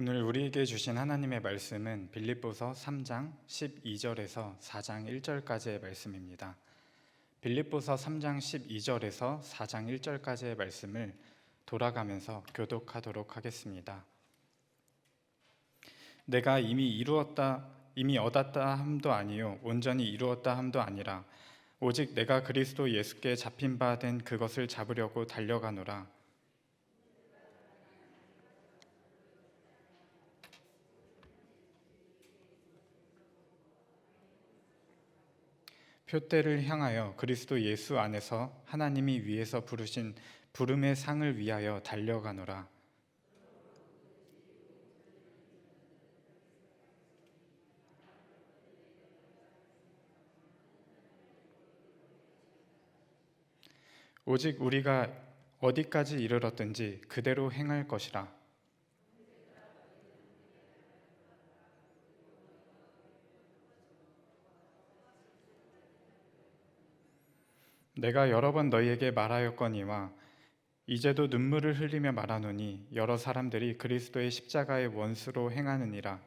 오늘 우리에게 주신 하나님의 말씀은 빌립보서 3장 12절에서 4장 1절까지의 말씀입니다. 빌립보서 3장 12절에서 4장 1절까지의 말씀을 돌아가면서 교독하도록 하겠습니다. 내가 이미 얻었다 함도 아니요 온전히 이루었다 함도 아니라 오직 내가 그리스도 예수께 잡힌 바 된 그것을 잡으려고 달려가노라. 표대를 향하여 그리스도 예수 안에서 하나님이 위에서 부르신 부름의 상을 위하여 달려가노라. 오직 우리가 어디까지 이르렀든지 그대로 행할 것이라. 내가 여러 번 너희에게 말하였거니와 이제도 눈물을 흘리며 말하노니 여러 사람들이 그리스도의 십자가의 원수로 행하느니라.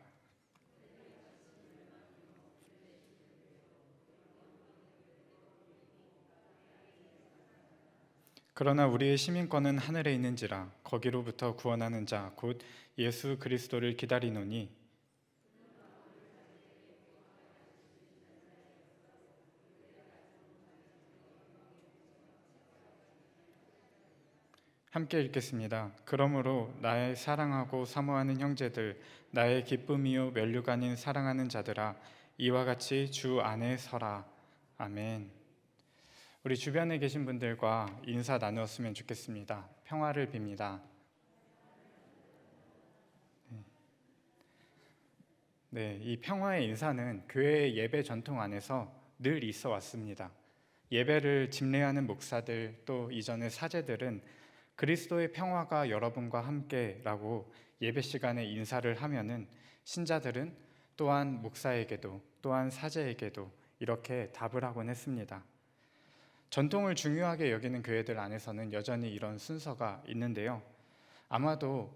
그러나 우리의 시민권은 하늘에 있는지라 거기로부터 구원하는 자 곧 예수 그리스도를 기다리노니 함께 읽겠습니다. 그러므로 나의 사랑하고 사모하는 형제들, 나의 기쁨이요 면류가 아닌 사랑하는 자들아, 이와 같이 주 안에 서라. 아멘. 우리 주변에 계신 분들과 인사 나누었으면 좋겠습니다. 평화를 빕니다. 네, 이 평화의 인사는 교회의 예배 전통 안에서 늘 있어 왔습니다. 예배를 집례하는 목사들 또 이전의 사제들은 그리스도의 평화가 여러분과 함께라고 예배 시간에 인사를 하면은 신자들은 또한 목사에게도 또한 사제에게도 이렇게 답을 하곤 했습니다. 전통을 중요하게 여기는 교회들 안에서는 여전히 이런 순서가 있는데요. 아마도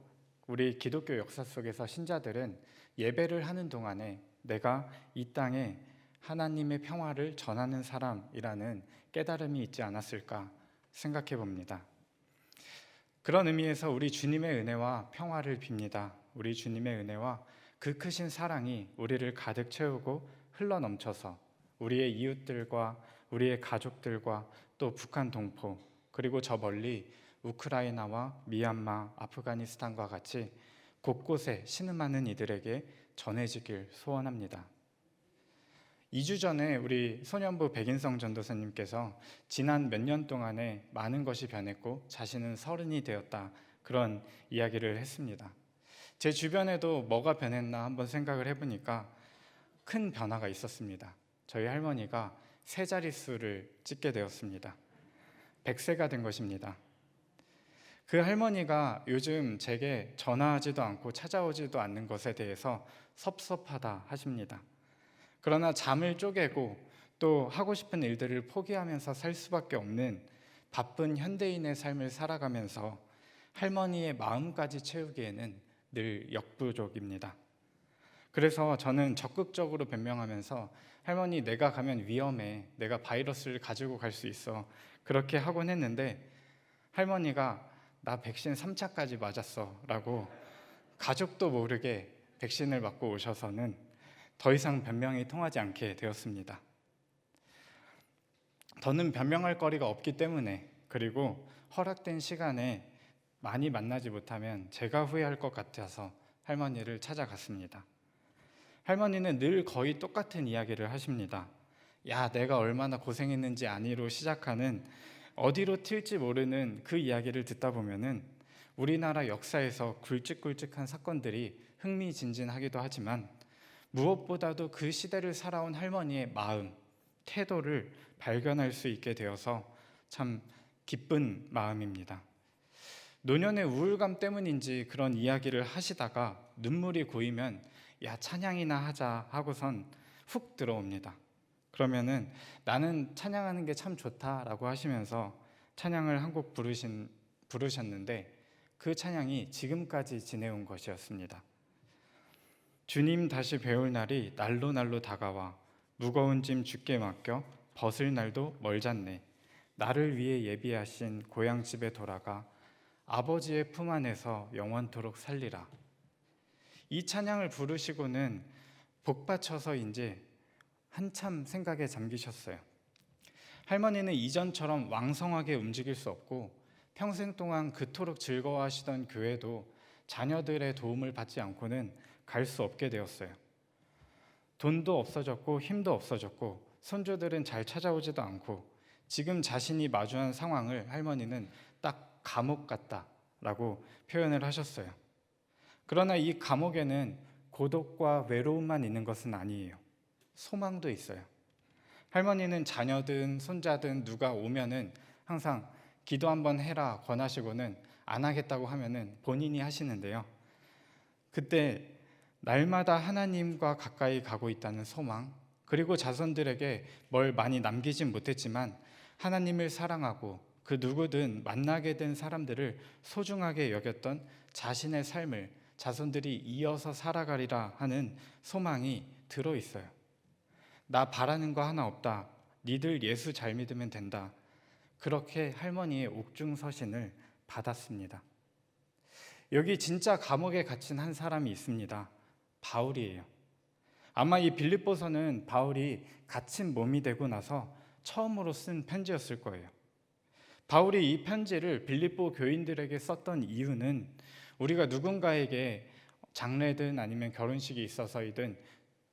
우리 기독교 역사 속에서 신자들은 예배를 하는 동안에 내가 이 땅에 하나님의 평화를 전하는 사람이라는 깨달음이 있지 않았을까 생각해 봅니다. 그런 의미에서 우리 주님의 은혜와 평화를 빕니다. 우리 주님의 은혜와 그 크신 사랑이 우리를 가득 채우고 흘러넘쳐서 우리의 이웃들과 우리의 가족들과 또 북한 동포 그리고 저 멀리 우크라이나와 미얀마, 아프가니스탄과 같이 곳곳에 신음하는 이들에게 전해지길 소원합니다. 2주 전에 우리 소년부 백인성 전도사님께서 지난 몇 년 동안에 많은 것이 변했고 자신은 30이 되었다 그런 이야기를 했습니다. 제 주변에도 뭐가 변했나 한번 생각을 해보니까 큰 변화가 있었습니다. 저희 할머니가 세 자릿수를 찍게 되었습니다. 100세가 된 것입니다. 그 할머니가 요즘 제게 전화하지도 않고 찾아오지도 않는 것에 대해서 섭섭하다 하십니다. 그러나 잠을 쪼개고 또 하고 싶은 일들을 포기하면서 살 수밖에 없는 바쁜 현대인의 삶을 살아가면서 할머니의 마음까지 채우기에는 늘 역부족입니다. 그래서 저는 적극적으로 변명하면서 할머니 내가 가면 위험해. 내가 바이러스를 가지고 갈 수 있어. 그렇게 하곤 했는데 할머니가 나 백신 3차까지 맞았어 라고 가족도 모르게 백신을 맞고 오셔서는 더 이상 변명이 통하지 않게 되었습니다. 더는 변명할 거리가 없기 때문에 그리고 허락된 시간에 많이 만나지 못하면 제가 후회할 것 같아서 할머니를 찾아갔습니다. 할머니는 늘 거의 똑같은 이야기를 하십니다. 야, 내가 얼마나 고생했는지 아니로 시작하는 어디로 튈지 모르는 그 이야기를 듣다 보면은 우리나라 역사에서 굵직굵직한 사건들이 흥미진진하기도 하지만 무엇보다도 그 시대를 살아온 할머니의 마음, 태도를 발견할 수 있게 되어서 참 기쁜 마음입니다. 노년의 우울감 때문인지 그런 이야기를 하시다가 눈물이 고이면 야, 찬양이나 하자 하고선 훅 들어옵니다. 그러면은 나는 찬양하는 게 참 좋다라고 하시면서 찬양을 한 곡 부르셨는데 그 찬양이 지금까지 지내온 것이었습니다. 주님 다시 배울 날이 날로 다가와 무거운 짐 주께 맡겨 벗을 날도 멀잖네. 나를 위해 예비하신 고향집에 돌아가 아버지의 품 안에서 영원토록 살리라. 이 찬양을 부르시고는 복받쳐서인지 한참 생각에 잠기셨어요. 할머니는 이전처럼 왕성하게 움직일 수 없고 평생 동안 그토록 즐거워하시던 교회도 자녀들의 도움을 받지 않고는 갈 수 없게 되었어요. 돈도 없어졌고 힘도 없어졌고 손주들은 잘 찾아오지도 않고 지금 자신이 마주한 상황을 할머니는 딱 감옥 같다라고 표현을 하셨어요. 그러나 이 감옥에는 고독과 외로움만 있는 것은 아니에요. 소망도 있어요. 할머니는 자녀든 손자든 누가 오면은 항상 기도 한번 해라 권하시고는 안 하겠다고 하면은 본인이 하시는데요. 그때 날마다 하나님과 가까이 가고 있다는 소망, 그리고 자손들에게 뭘 많이 남기진 못했지만 하나님을 사랑하고 그 누구든 만나게 된 사람들을 소중하게 여겼던 자신의 삶을 자손들이 이어서 살아가리라 하는 소망이 들어있어요. 나 바라는 거 하나 없다. 니들 예수 잘 믿으면 된다. 그렇게 할머니의 옥중서신을 받았습니다. 여기 진짜 감옥에 갇힌 한 사람이 있습니다. 바울이에요. 아마 이 빌립보서는 바울이 갇힌 몸이 되고 나서 처음으로 쓴 편지였을 거예요. 바울이 이 편지를 빌립보 교인들에게 썼던 이유는 우리가 누군가에게 장례든 아니면 결혼식이 있어서이든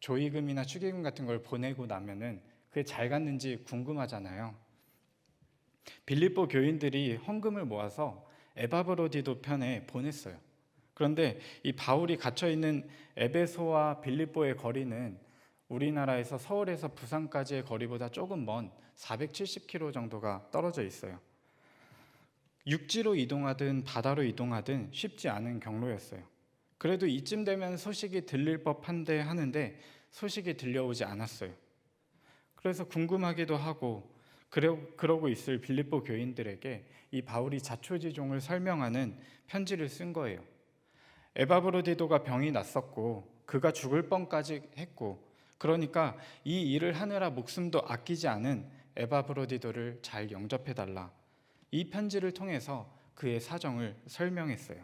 조의금이나 축의금 같은 걸 보내고 나면은 그게 잘 갔는지 궁금하잖아요. 빌립보 교인들이 헌금을 모아서 에바브로디도 편에 보냈어요. 그런데 이 바울이 갇혀 있는 에베소와 빌립보의 거리는 우리나라에서 서울에서 부산까지의 거리보다 조금 먼 470km 정도가 떨어져 있어요. 육지로 이동하든 바다로 이동하든 쉽지 않은 경로였어요. 그래도 이쯤 되면 소식이 들릴 법한데 하는데 소식이 들려오지 않았어요. 그래서 궁금하기도 하고 그러고 있을 빌립보 교인들에게 이 바울이 자초지종을 설명하는 편지를 쓴 거예요. 에바브로디도가 병이 났었고 그가 죽을 뻔까지 했고 그러니까 이 일을 하느라 목숨도 아끼지 않은 에바브로디도를 잘 영접해달라. 이 편지를 통해서 그의 사정을 설명했어요.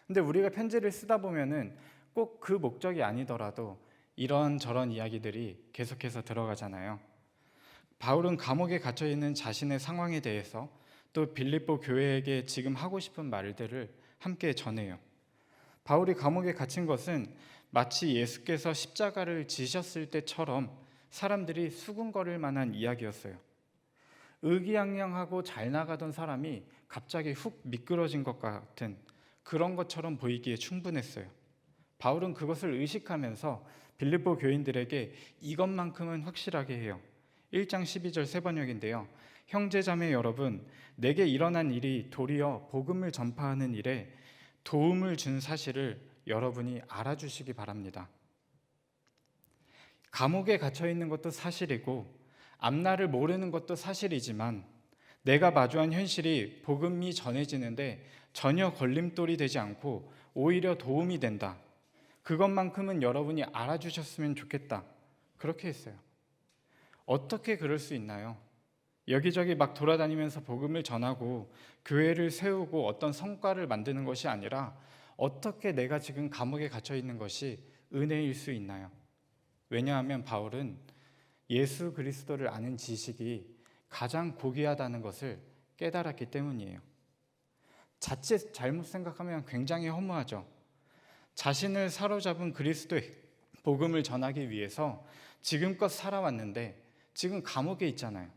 근데 우리가 편지를 쓰다 보면은 꼭 그 목적이 아니더라도 이런저런 이야기들이 계속해서 들어가잖아요. 바울은 감옥에 갇혀 있는 자신의 상황에 대해서 또 빌립보 교회에게 지금 하고 싶은 말들을 함께 전해요. 바울이 감옥에 갇힌 것은 마치 예수께서 십자가를 지셨을 때처럼 사람들이 수군거릴 만한 이야기였어요. 의기양양하고 잘 나가던 사람이 갑자기 훅 미끄러진 것 같은 그런 것처럼 보이기에 충분했어요. 바울은 그것을 의식하면서 빌립보 교인들에게 이것만큼은 확실하게 해요. 1장 12절 세번역인데요. 형제자매 여러분, 내게 일어난 일이 도리어 복음을 전파하는 일에 도움을 준 사실을 여러분이 알아주시기 바랍니다. 감옥에 갇혀 있는 것도 사실이고 앞날을 모르는 것도 사실이지만 내가 마주한 현실이 복음이 전해지는데 전혀 걸림돌이 되지 않고 오히려 도움이 된다. 그것만큼은 여러분이 알아주셨으면 좋겠다. 그렇게 했어요. 어떻게 그럴 수 있나요? 여기저기 막 돌아다니면서 복음을 전하고 교회를 세우고 어떤 성과를 만드는 것이 아니라 어떻게 내가 지금 감옥에 갇혀 있는 것이 은혜일 수 있나요? 왜냐하면 바울은 예수 그리스도를 아는 지식이 가장 고귀하다는 것을 깨달았기 때문이에요. 자칫 잘못 생각하면 굉장히 허무하죠. 자신을 사로잡은 그리스도의 복음을 전하기 위해서 지금껏 살아왔는데 지금 감옥에 있잖아요.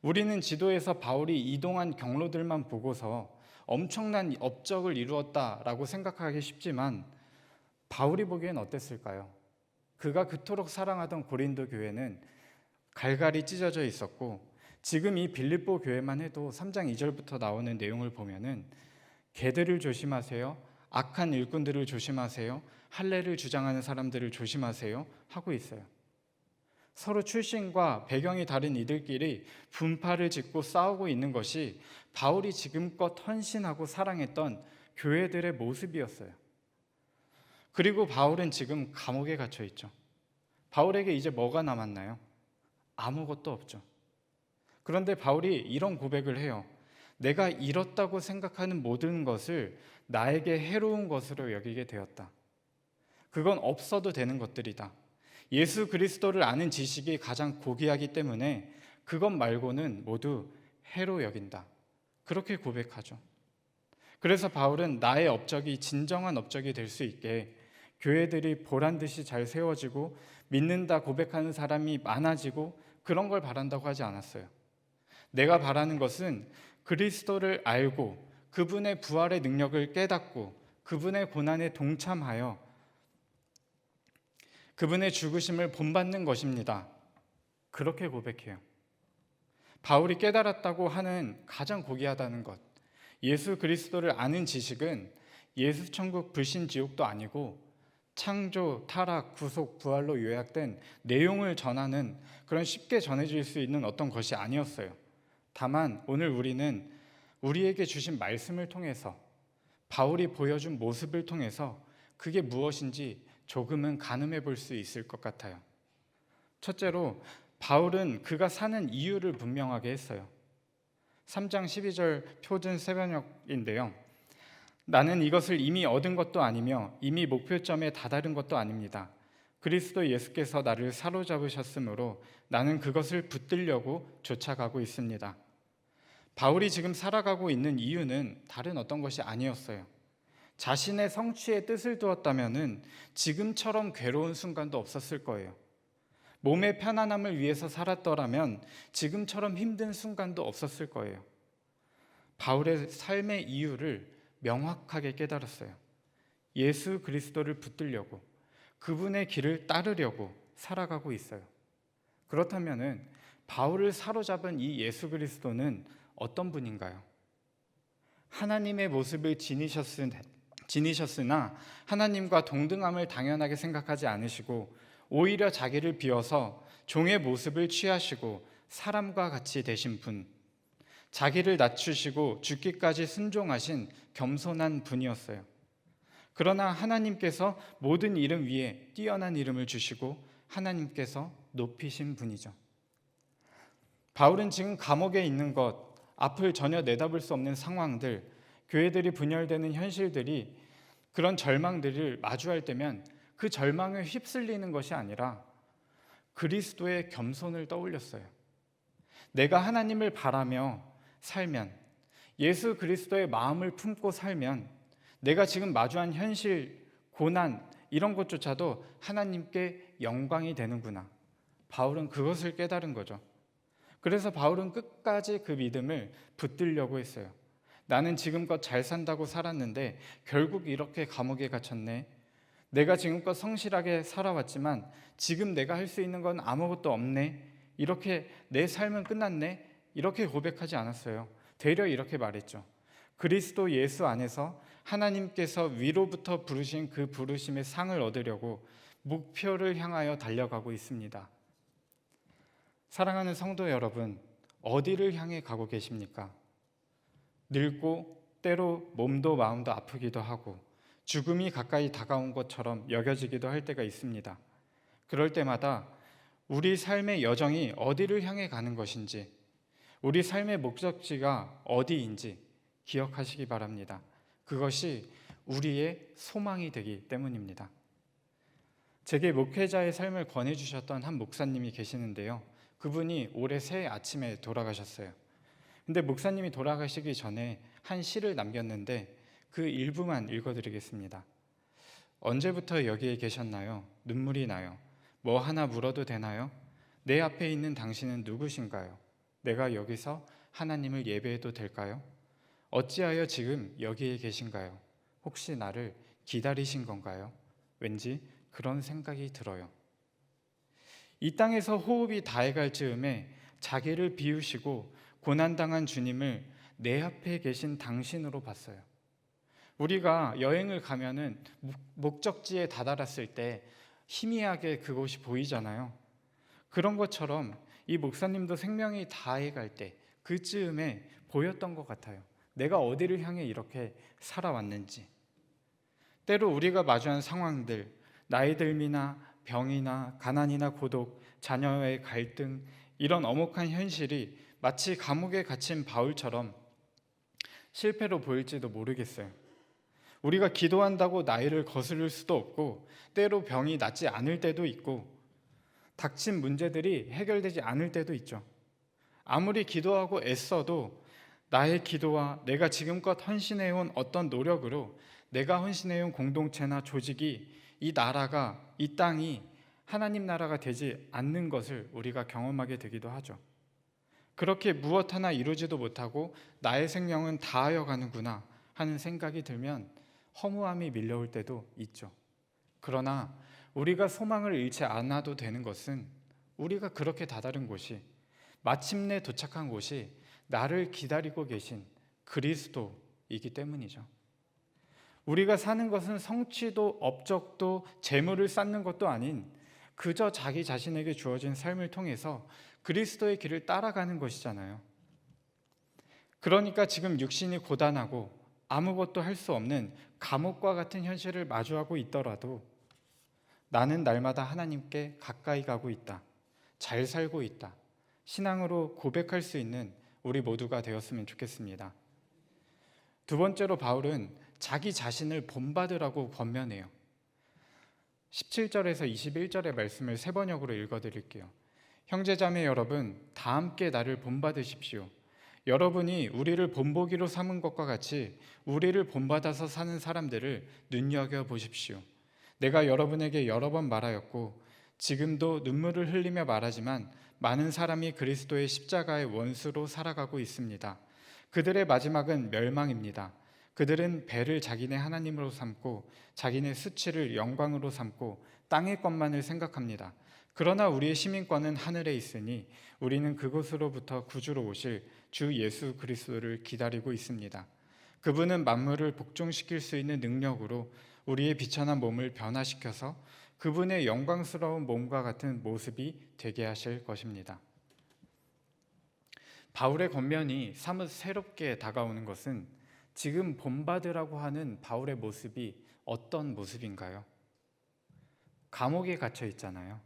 우리는 지도에서 바울이 이동한 경로들만 보고서 엄청난 업적을 이루었다라고 생각하기 쉽지만 바울이 보기엔 어땠을까요? 그가 그토록 사랑하던 고린도 교회는 갈갈이 찢어져 있었고 지금 이 빌립보 교회만 해도 3장 2절부터 나오는 내용을 보면은 개들을 조심하세요. 악한 일꾼들을 조심하세요. 할례를 주장하는 사람들을 조심하세요. 하고 있어요. 서로 출신과 배경이 다른 이들끼리 분파를 짓고 싸우고 있는 것이 바울이 지금껏 헌신하고 사랑했던 교회들의 모습이었어요. 그리고 바울은 지금 감옥에 갇혀 있죠. 바울에게 이제 뭐가 남았나요? 아무것도 없죠. 그런데 바울이 이런 고백을 해요. 내가 잃었다고 생각하는 모든 것을 나에게 해로운 것으로 여기게 되었다. 그건 없어도 되는 것들이다. 예수 그리스도를 아는 지식이 가장 고귀하기 때문에 그것 말고는 모두 해로 여긴다. 그렇게 고백하죠. 그래서 바울은 나의 업적이 진정한 업적이 될 수 있게 교회들이 보란듯이 잘 세워지고 믿는다 고백하는 사람이 많아지고 그런 걸 바란다고 하지 않았어요. 내가 바라는 것은 그리스도를 알고 그분의 부활의 능력을 깨닫고 그분의 고난에 동참하여 그분의 죽으심을 본받는 것입니다. 그렇게 고백해요. 바울이 깨달았다고 하는 가장 고귀하다는 것, 예수 그리스도를 아는 지식은 예수 천국 불신 지옥도 아니고 창조, 타락, 구속, 부활로 요약된 내용을 전하는 그런 쉽게 전해질 수 있는 어떤 것이 아니었어요. 다만 오늘 우리는 우리에게 주신 말씀을 통해서 바울이 보여준 모습을 통해서 그게 무엇인지 조금은 가늠해 볼 수 있을 것 같아요. 첫째로 바울은 그가 사는 이유를 분명하게 했어요. 3장 12절 표준 세번역인데요. 나는 이것을 이미 얻은 것도 아니며 이미 목표점에 다다른 것도 아닙니다. 그리스도 예수께서 나를 사로잡으셨으므로 나는 그것을 붙들려고 쫓아가고 있습니다. 바울이 지금 살아가고 있는 이유는 다른 어떤 것이 아니었어요. 자신의 성취의 뜻을 두었다면 지금처럼 괴로운 순간도 없었을 거예요. 몸의 편안함을 위해서 살았더라면 지금처럼 힘든 순간도 없었을 거예요. 바울의 삶의 이유를 명확하게 깨달았어요. 예수 그리스도를 붙들려고 그분의 길을 따르려고 살아가고 있어요. 그렇다면 바울을 사로잡은 이 예수 그리스도는 어떤 분인가요? 하나님의 모습을 지니셨으나 하나님과 동등함을 당연하게 생각하지 않으시고 오히려 자기를 비워서 종의 모습을 취하시고 사람과 같이 되신 분, 자기를 낮추시고 죽기까지 순종하신 겸손한 분이었어요. 그러나 하나님께서 모든 이름 위에 뛰어난 이름을 주시고 하나님께서 높이신 분이죠. 바울은 지금 감옥에 있는 것, 앞을 전혀 내다볼 수 없는 상황들, 교회들이 분열되는 현실들이 그런 절망들을 마주할 때면 그 절망에 휩쓸리는 것이 아니라 그리스도의 겸손을 떠올렸어요. 내가 하나님을 바라며 살면, 예수 그리스도의 마음을 품고 살면 내가 지금 마주한 현실, 고난 이런 것조차도 하나님께 영광이 되는구나. 바울은 그것을 깨달은 거죠. 그래서 바울은 끝까지 그 믿음을 붙들려고 했어요. 나는 지금껏 잘 산다고 살았는데 결국 이렇게 감옥에 갇혔네. 내가 지금껏 성실하게 살아왔지만 지금 내가 할 수 있는 건 아무것도 없네. 이렇게 내 삶은 끝났네. 이렇게 고백하지 않았어요. 되려 이렇게 말했죠. 그리스도 예수 안에서 하나님께서 위로부터 부르신 그 부르심의 상을 얻으려고 목표를 향하여 달려가고 있습니다. 사랑하는 성도 여러분, 어디를 향해 가고 계십니까? 늙고 때로 몸도 마음도 아프기도 하고 죽음이 가까이 다가온 것처럼 여겨지기도 할 때가 있습니다. 그럴 때마다 우리 삶의 여정이 어디를 향해 가는 것인지, 우리 삶의 목적지가 어디인지 기억하시기 바랍니다. 그것이 우리의 소망이 되기 때문입니다. 제게 목회자의 삶을 권해주셨던 한 목사님이 계시는데요. 그분이 올해 새해 아침에 돌아가셨어요. 근데 목사님이 돌아가시기 전에 한 시를 남겼는데 그 일부만 읽어드리겠습니다. 언제부터 여기에 계셨나요? 눈물이 나요. 뭐 하나 물어도 되나요? 내 앞에 있는 당신은 누구신가요? 내가 여기서 하나님을 예배해도 될까요? 어찌하여 지금 여기에 계신가요? 혹시 나를 기다리신 건가요? 왠지 그런 생각이 들어요. 이 땅에서 호흡이 다해갈 즈음에 자기를 비우시고 고난당한 주님을 내 앞에 계신 당신으로 봤어요. 우리가 여행을 가면은 목적지에 다다랐을 때 희미하게 그곳이 보이잖아요. 그런 것처럼 이 목사님도 생명이 다해갈 때 그쯤에 보였던 것 같아요. 내가 어디를 향해 이렇게 살아왔는지. 때로 우리가 마주한 상황들, 나이 들미나 병이나 가난이나 고독, 자녀의 갈등, 이런 엄혹한 현실이 마치 감옥에 갇힌 바울처럼 실패로 보일지도 모르겠어요. 우리가 기도한다고 나이를 거스를 수도 없고, 때로 병이 낫지 않을 때도 있고, 닥친 문제들이 해결되지 않을 때도 있죠. 아무리 기도하고 애써도 나의 기도와 내가 지금껏 헌신해온 어떤 노력으로 내가 헌신해온 공동체나 조직이, 이 나라가, 이 땅이 하나님 나라가 되지 않는 것을 우리가 경험하게 되기도 하죠. 그렇게 무엇 하나 이루지도 못하고 나의 생명은 다하여 가는구나 하는 생각이 들면 허무함이 밀려올 때도 있죠. 그러나 우리가 소망을 잃지 않아도 되는 것은, 우리가 그렇게 다다른 곳이, 마침내 도착한 곳이 나를 기다리고 계신 그리스도이기 때문이죠. 우리가 사는 것은 성취도 업적도 재물을 쌓는 것도 아닌 그저 자기 자신에게 주어진 삶을 통해서 그리스도의 길을 따라가는 것이잖아요. 그러니까 지금 육신이 고단하고 아무것도 할 수 없는 감옥과 같은 현실을 마주하고 있더라도 나는 날마다 하나님께 가까이 가고 있다, 잘 살고 있다, 신앙으로 고백할 수 있는 우리 모두가 되었으면 좋겠습니다. 두 번째로 바울은 자기 자신을 본받으라고 권면해요. 17절에서 21절의 말씀을 세 번역으로 읽어드릴게요. 형제자매 여러분, 다 함께 나를 본받으십시오. 여러분이 우리를 본보기로 삼은 것과 같이 우리를 본받아서 사는 사람들을 눈여겨보십시오. 내가 여러분에게 여러 번 말하였고 지금도 눈물을 흘리며 말하지만 많은 사람이 그리스도의 십자가의 원수로 살아가고 있습니다. 그들의 마지막은 멸망입니다. 그들은 배를 자기네 하나님으로 삼고 자기네 수치를 영광으로 삼고 땅의 것만을 생각합니다. 그러나 우리의 시민권은 하늘에 있으니 우리는 그곳으로부터 구주로 오실 주 예수 그리스도를 기다리고 있습니다. 그분은 만물을 복종시킬 수 있는 능력으로 우리의 비천한 몸을 변화시켜서 그분의 영광스러운 몸과 같은 모습이 되게 하실 것입니다. 바울의 권면이 사뭇 새롭게 다가오는 것은 지금 본받으라고 하는 바울의 모습이 어떤 모습인가요? 감옥에 갇혀 있잖아요.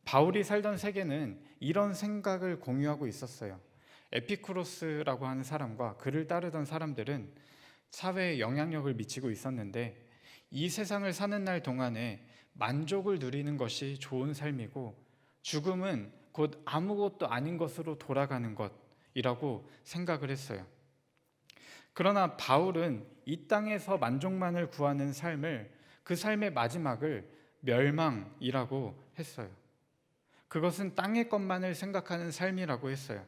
바울이 살던 세계는 이런 생각을 공유하고 있었어요. 에피쿠로스라고 하는 사람과 그를 따르던 사람들은 사회에 영향력을 미치고 있었는데, 이 세상을 사는 날 동안에 만족을 누리는 것이 좋은 삶이고 죽음은 곧 아무것도 아닌 것으로 돌아가는 것이라고 생각을 했어요. 그러나 바울은 이 땅에서 만족만을 구하는 삶을, 그 삶의 마지막을 멸망이라고 했어요. 그것은 땅의 것만을 생각하는 삶이라고 했어요.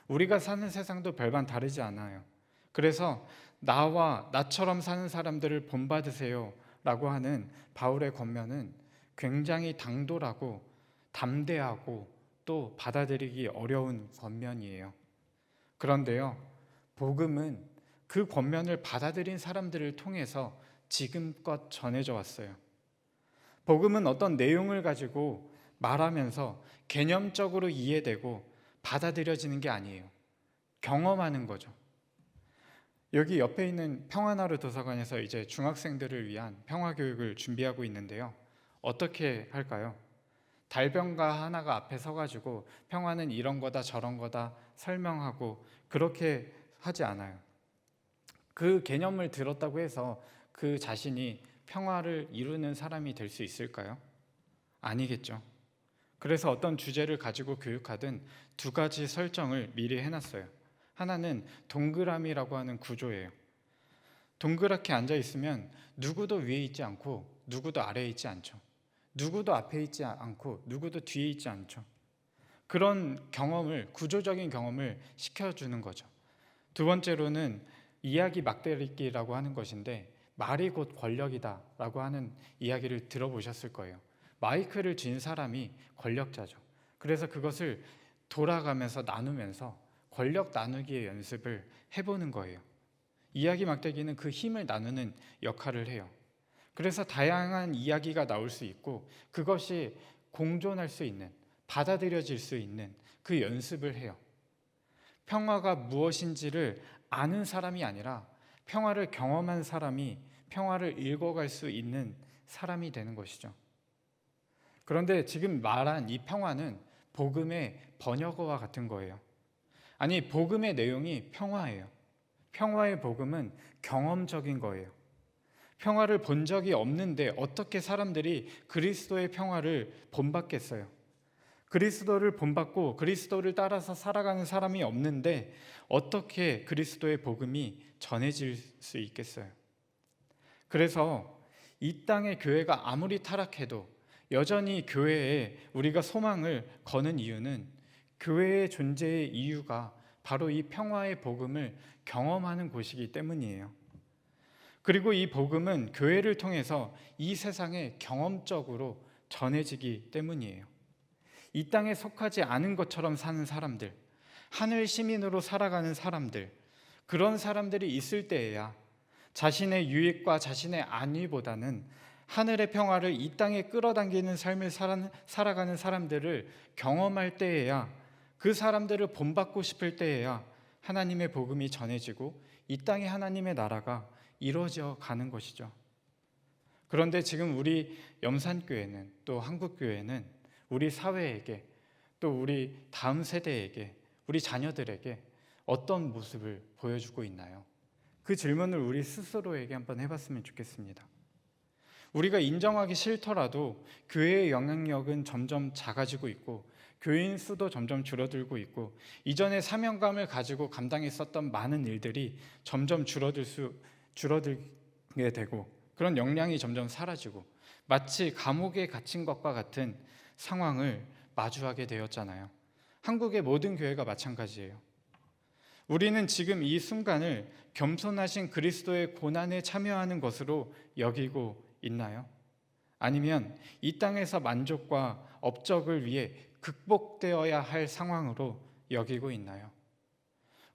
우리가 사는 세상도 별반 다르지 않아요. 그래서 나와 나처럼 사는 사람들을 본받으세요 라고 하는 바울의 권면은 굉장히 당돌하고 담대하고 또 받아들이기 어려운 권면이에요. 그런데요, 복음은 그 권면을 받아들인 사람들을 통해서 지금껏 전해져 왔어요. 복음은 어떤 내용을 가지고 말하면서 개념적으로 이해되고 받아들여지는 게 아니에요. 경험하는 거죠. 여기 옆에 있는 평화나루 도서관에서 이제 중학생들을 위한 평화교육을 준비하고 있는데요. 어떻게 할까요? 달병가 하나가 앞에 서가지고 평화는 이런 거다 저런 거다 설명하고 그렇게 하지 않아요. 그 개념을 들었다고 해서 그 자신이 평화를 이루는 사람이 될 수 있을까요? 아니겠죠. 그래서 어떤 주제를 가지고 교육하든 두 가지 설정을 미리 해놨어요. 하나는 동그라미라고 하는 구조예요. 동그랗게 앉아 있으면 누구도 위에 있지 않고 누구도 아래에 있지 않죠. 누구도 앞에 있지 않고 누구도 뒤에 있지 않죠. 그런 경험을, 구조적인 경험을 시켜주는 거죠. 두 번째로는 이야기 막대기라고 하는 것인데, 말이 곧 권력이다 라고 하는 이야기를 들어보셨을 거예요. 마이크를 쥔 사람이 권력자죠. 그래서 그것을 돌아가면서 나누면서 권력 나누기의 연습을 해보는 거예요. 이야기 막대기는 그 힘을 나누는 역할을 해요. 그래서 다양한 이야기가 나올 수 있고 그것이 공존할 수 있는, 받아들여질 수 있는 그 연습을 해요. 평화가 무엇인지를 아는 사람이 아니라 평화를 경험한 사람이 평화를 읽어갈 수 있는 사람이 되는 것이죠. 그런데 지금 말한 이 평화는 복음의 번역어와 같은 거예요. 아니, 복음의 내용이 평화예요. 평화의 복음은 경험적인 거예요. 평화를 본 적이 없는데 어떻게 사람들이 그리스도의 평화를 본받겠어요? 그리스도를 본받고 그리스도를 따라서 살아가는 사람이 없는데 어떻게 그리스도의 복음이 전해질 수 있겠어요? 그래서 이 땅의 교회가 아무리 타락해도 여전히 교회에 우리가 소망을 거는 이유는 교회의 존재의 이유가 바로 이 평화의 복음을 경험하는 곳이기 때문이에요. 그리고 이 복음은 교회를 통해서 이 세상에 경험적으로 전해지기 때문이에요. 이 땅에 속하지 않은 것처럼 사는 사람들, 하늘 시민으로 살아가는 사람들, 그런 사람들이 있을 때에야 자신의 유익과 자신의 안위보다는 하늘의 평화를 이 땅에 끌어당기는 삶을 살아가는 사람들을 경험할 때에야, 그 사람들을 본받고 싶을 때에야 하나님의 복음이 전해지고 이 땅에 하나님의 나라가 이루어져 가는 것이죠. 그런데 지금 우리 염산교회는, 또 한국교회는 우리 사회에게, 또 우리 다음 세대에게, 우리 자녀들에게 어떤 모습을 보여주고 있나요? 그 질문을 우리 스스로에게 한번 해봤으면 좋겠습니다. 우리가 인정하기 싫더라도 교회의 영향력은 점점 작아지고 있고 교인 수도 점점 줄어들고 있고 이전에 사명감을 가지고 감당했었던 많은 일들이 점점 줄어들게 되고 그런 역량이 점점 사라지고 마치 감옥에 갇힌 것과 같은 상황을 마주하게 되었잖아요. 한국의 모든 교회가 마찬가지예요. 우리는 지금 이 순간을 겸손하신 그리스도의 고난에 참여하는 것으로 여기고 있나요? 아니면 이 땅에서 만족과 업적을 위해 극복되어야 할 상황으로 여기고 있나요?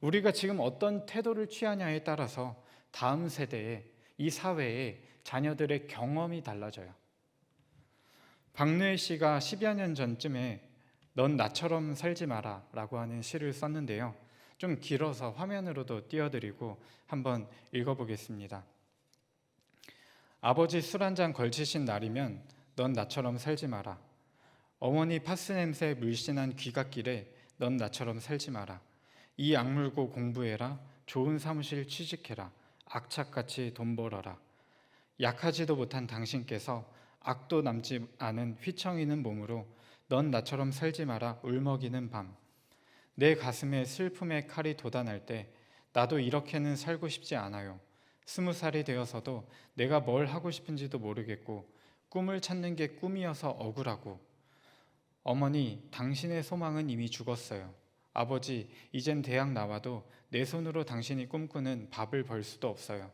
우리가 지금 어떤 태도를 취하냐에 따라서 다음 세대에, 이 사회에 자녀들의 경험이 달라져요. 박누의 씨가 10여 년 전쯤에 넌 나처럼 살지 마라 라고 하는 시를 썼는데요. 좀 길어서 화면으로도 띄워드리고 한번 읽어보겠습니다. 아버지 술 한잔 걸치신 날이면 넌 나처럼 살지 마라. 어머니 파스 냄새 물씬한 귀갓길에 넌 나처럼 살지 마라. 이 악물고 공부해라. 좋은 사무실 취직해라. 악착같이 돈 벌어라. 약하지도 못한 당신께서 악도 남지 않은 휘청이는 몸으로 넌 나처럼 살지 마라. 울먹이는 밤. 내 가슴에 슬픔의 칼이 돋아날 때 나도 이렇게는 살고 싶지 않아요. 20살이 되어서도 내가 뭘 하고 싶은지도 모르겠고 꿈을 찾는 게 꿈이어서 억울하고 어머니, 당신의 소망은 이미 죽었어요. 아버지, 이젠 대학 나와도 내 손으로 당신이 꿈꾸는 밥을 벌 수도 없어요.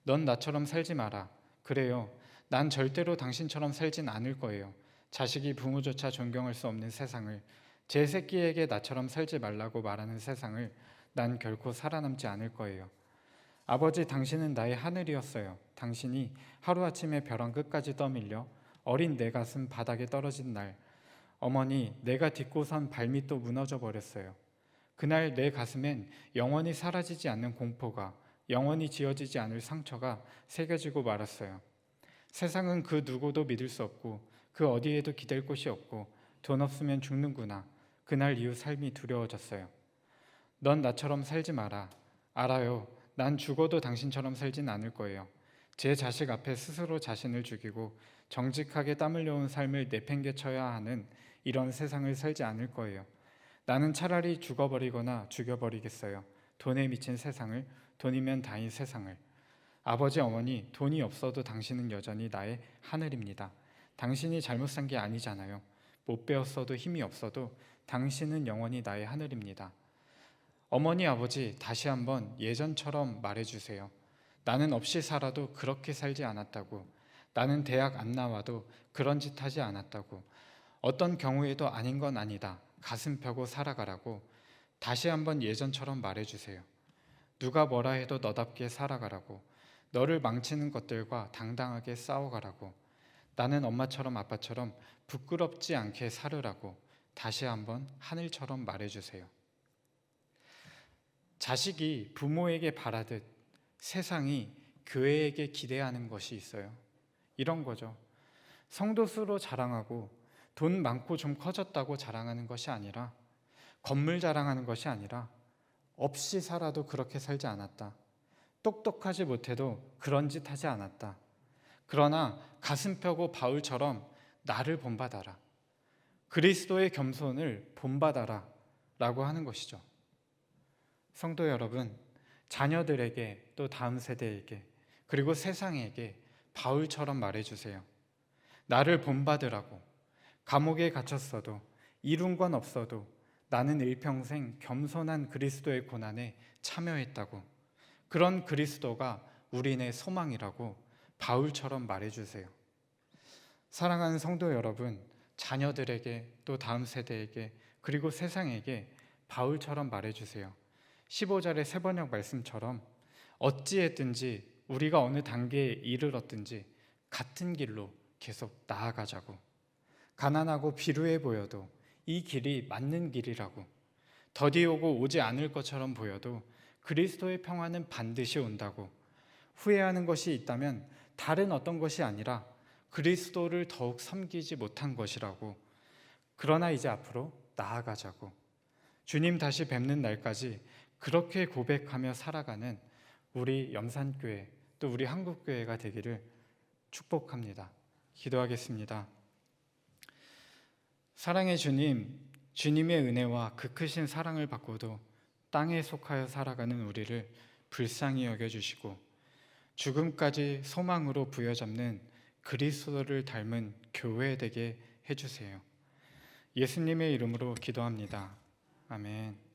넌 나처럼 살지 마라. 그래요. 난 절대로 당신처럼 살진 않을 거예요. 자식이 부모조차 존경할 수 없는 세상을, 제 새끼에게 나처럼 살지 말라고 말하는 세상을 난 결코 살아남지 않을 거예요. 아버지, 당신은 나의 하늘이었어요. 당신이 하루아침에 벼랑 끝까지 떠밀려 어린 내 가슴 바닥에 떨어진 날, 어머니, 내가 딛고 선 발밑도 무너져 버렸어요. 그날 내 가슴엔 영원히 사라지지 않는 공포가, 영원히 지워지지 않을 상처가 새겨지고 말았어요. 세상은 그 누구도 믿을 수 없고 그 어디에도 기댈 곳이 없고 돈 없으면 죽는구나. 그날 이후 삶이 두려워졌어요. 넌 나처럼 살지 마라. 알아요. 난 죽어도 당신처럼 살진 않을 거예요. 제 자식 앞에 스스로 자신을 죽이고 정직하게 땀 흘려온 삶을 내팽개쳐야 하는 이런 세상을 살지 않을 거예요. 나는 차라리 죽어버리거나 죽여버리겠어요. 돈에 미친 세상을, 돈이면 다인 세상을. 아버지, 어머니, 돈이 없어도 당신은 여전히 나의 하늘입니다. 당신이 잘못 산 게 아니잖아요. 못 배웠어도 힘이 없어도 당신은 영원히 나의 하늘입니다. 어머니, 아버지, 다시 한번 예전처럼 말해주세요. 나는 없이 살아도 그렇게 살지 않았다고. 나는 대학 안 나와도 그런 짓 하지 않았다고. 어떤 경우에도 아닌 건 아니다. 가슴 펴고 살아가라고. 다시 한번 예전처럼 말해주세요. 누가 뭐라 해도 너답게 살아가라고. 너를 망치는 것들과 당당하게 싸워가라고. 나는 엄마처럼 아빠처럼 부끄럽지 않게 살으라고. 다시 한번 하늘처럼 말해주세요. 자식이 부모에게 바라듯 세상이 교회에게 기대하는 것이 있어요. 이런 거죠. 성도 수로 자랑하고 돈 많고 좀 커졌다고 자랑하는 것이 아니라, 건물 자랑하는 것이 아니라, 없이 살아도 그렇게 살지 않았다. 똑똑하지 못해도 그런 짓 하지 않았다. 그러나 가슴 펴고 바울처럼 나를 본받아라. 그리스도의 겸손을 본받아라 라고 하는 것이죠. 성도 여러분, 자녀들에게 또 다음 세대에게 그리고 세상에게 바울처럼 말해주세요. 나를 본받으라고. 감옥에 갇혔어도 이룬 건 없어도 나는 일평생 겸손한 그리스도의 고난에 참여했다고. 그런 그리스도가 우리네 소망이라고 바울처럼 말해주세요. 사랑하는 성도 여러분, 자녀들에게 또 다음 세대에게 그리고 세상에게 바울처럼 말해주세요. 15절의 세번역 말씀처럼 어찌했든지 우리가 어느 단계에 이르렀든지 같은 길로 계속 나아가자고. 가난하고 비루해 보여도 이 길이 맞는 길이라고. 더디 오고 오지 않을 것처럼 보여도 그리스도의 평화는 반드시 온다고. 후회하는 것이 있다면 다른 어떤 것이 아니라 그리스도를 더욱 섬기지 못한 것이라고. 그러나 이제 앞으로 나아가자고. 주님 다시 뵙는 날까지 그렇게 고백하며 살아가는 우리 염산교회 또 우리 한국교회가 되기를 축복합니다. 기도하겠습니다. 사랑의 주님, 주님의 은혜와 그 크신 사랑을 받고도 땅에 속하여 살아가는 우리를 불쌍히 여겨주시고 죽음까지 소망으로 부여잡는 그리스도를 닮은 교회 되게 해주세요. 예수님의 이름으로 기도합니다. 아멘.